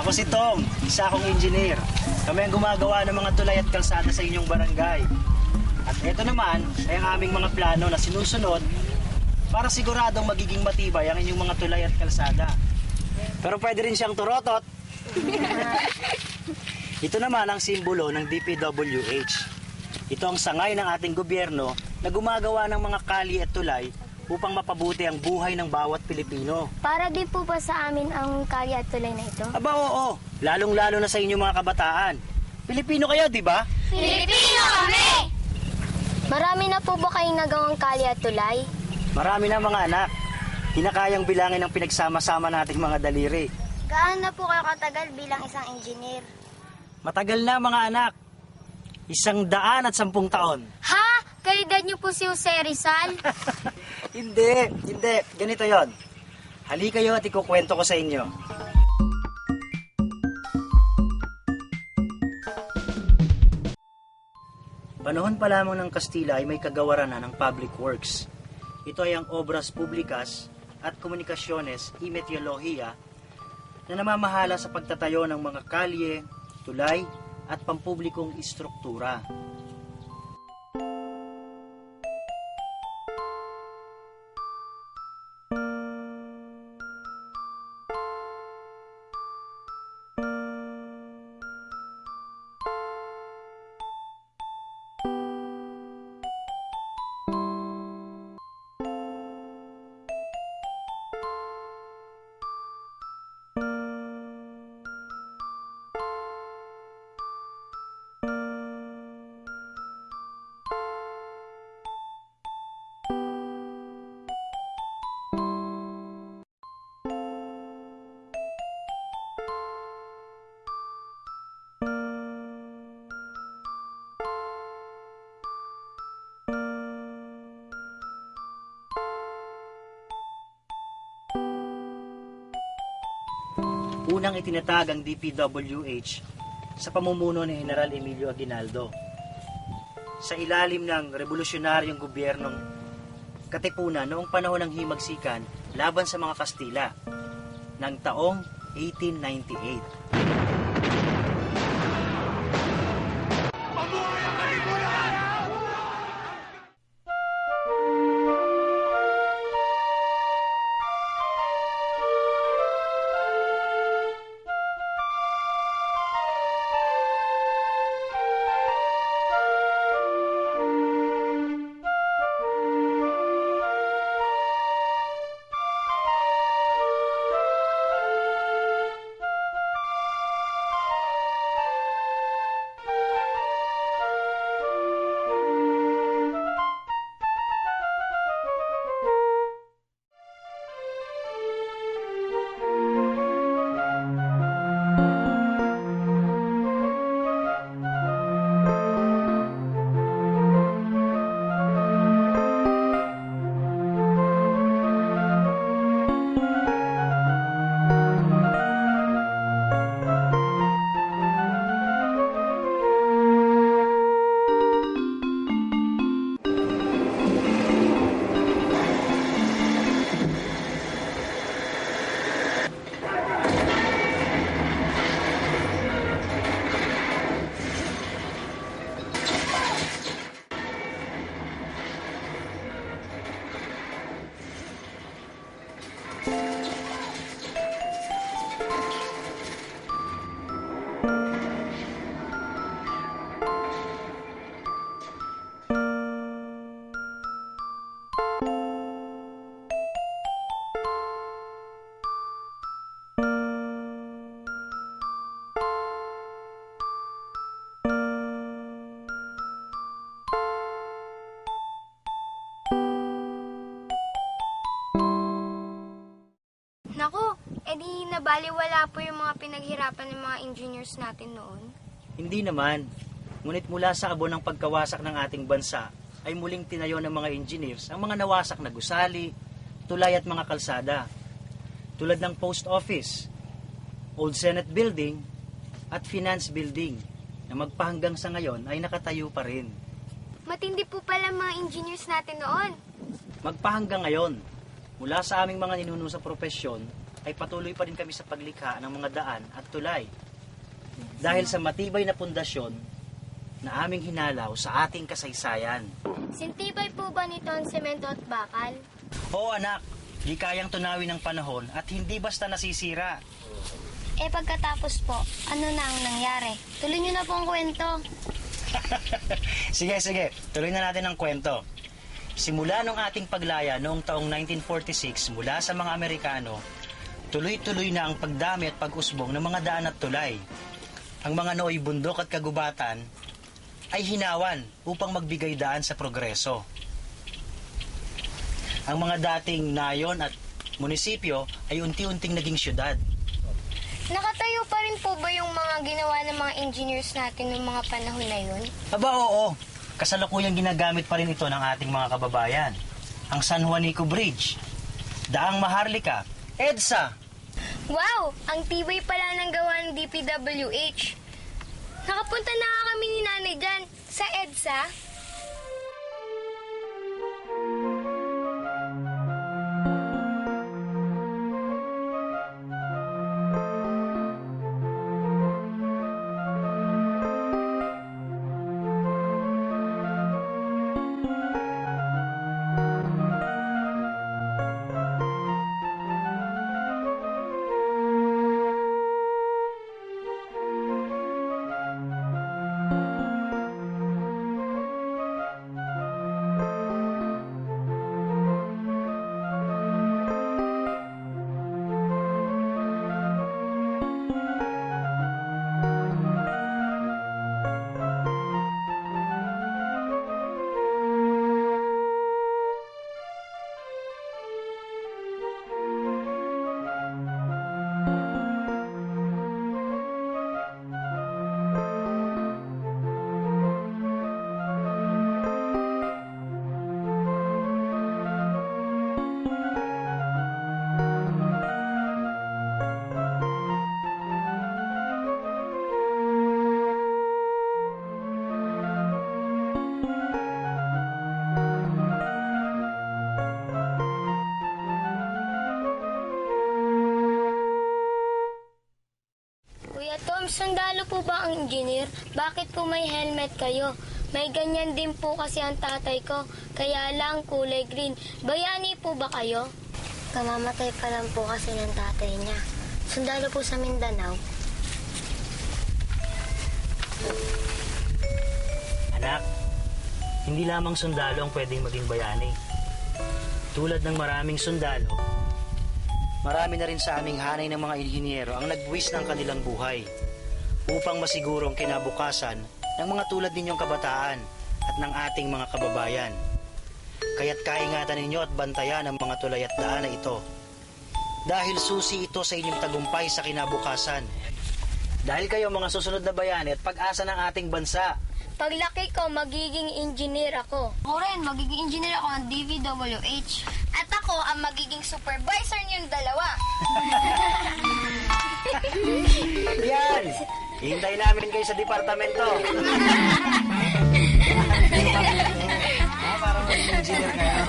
Ako si Tom, isa akong engineer. Kami ang gumagawa ng mga tulay at kalsada sa inyong barangay. At ito naman ay ang aming mga plano na sinusunod para siguradong magiging matibay ang inyong mga tulay at kalsada. Pero pwede rin siyang turotot. Ito naman ang simbolo ng DPWH. Ito ang sangay ng ating gobyerno na gumagawa ng mga kalye at tulay upang mapabuti ang buhay ng bawat Pilipino. Para din po ba sa amin ang kalye at tulay na ito? Aba oo, lalong-lalo na sa inyong mga kabataan. Pilipino kayo, di ba? Pilipino kami! Marami na po ba kayong nagawang kalye at tulay? Marami na mga anak. Hinakayang bilangin ang pinagsama-sama nating mga daliri. Gaano na po kayo katagal bilang isang engineer? Matagal na mga anak. 110 taon. Ha? Kalidad niyo po si Jose Rizal? Hindi. Ganito yon. Halika kayo at ikukwento ko sa inyo. Panahon pa lamang ng Kastila ay may kagawaran na ng public works. Ito ay ang Obras Publicas at Komunikasyones y Meteorolohiya na namamahala sa pagtatayo ng mga kalye, tulay at pampublikong istruktura. Unang itinatag ang DPWH sa pamumuno ni General Emilio Aguinaldo. Sa ilalim ng revolusyonaryong gobyernong Katipunan noong panahon ng himagsikan laban sa mga Kastila ng taong 1898. Naku, edi nabaliwala po yung mga pinaghirapan ng mga engineers natin noon. Hindi naman. Ngunit mula sa abo ng pagkawasak ng ating bansa, ay muling tinayo ng mga engineers ang mga nawasak na gusali, tulay at mga kalsada. Tulad ng post office, old Senate building, at finance building na magpahanggang sa ngayon ay nakatayo pa rin. Matindi po pala mga engineers natin noon. Magpahanggang ngayon, mula sa aming mga ninuno sa propesyon, ay patuloy pa rin kami sa paglikha ng mga daan at tulay. Dahil sa matibay na pundasyon na aming hinalaw sa ating kasaysayan. Sintibay po ba nito ang semento at bakal? Oo anak, di kayang tunawin ng panahon at hindi basta nasisira. Pagkatapos po, ano na ang nangyari? Tuloy niyo na po ang kwento. Sige, tuloy na natin ang kwento. Simula nung ating paglaya noong taong 1946 mula sa mga Amerikano, tuloy-tuloy na ang pagdami at pag-usbong ng mga daan at tulay. Ang mga nooy bundok at kagubatan ay hinawan upang magbigay daan sa progreso. Ang mga dating nayon at munisipyo ay unti-unting naging syudad. Nakatayo pa rin po ba yung mga ginawa ng mga engineers natin noong mga panahon na yun? Aba oo, kasalukuyang ginagamit pa rin ito ng ating mga kababayan. Ang San Juanico Bridge, Daang Maharlika, EDSA. Wow! Ang tibay pala ng gawa ng DPWH. Nakapunta na nga kami ni nanay dyan sa EDSA. Kuya Tom, sundalo po ba ang engineer? Bakit po may helmet kayo? May ganyan din po kasi ang tatay ko, kaya lang kulay green. Bayani po ba kayo? Kamamatay pa lang po kasi ng tatay niya. Sundalo po sa Mindanao. Anak, hindi lamang sundalo ang pwedeng maging bayani. Tulad ng maraming sundalo, marami na rin sa aming hanay ng mga inhinyero ang nagbuwis ng kanilang buhay upang masigurong kinabukasan ng mga tulad ninyong kabataan at ng ating mga kababayan. Kaya't kaingatan ninyo at bantayan ang mga tulay at daan na ito. Dahil susi ito sa inyong tagumpay sa kinabukasan. Dahil kayo mga susunod na bayani at pag-asa ng ating bansa. Paglaki ko, magiging engineer ako. Ako rin, magiging engineer ako ng DPWH. At ako ang magiging supervisor niyong dalawa. Yan! Hintayin namin kayo sa departamento. Para maging engineer kayo.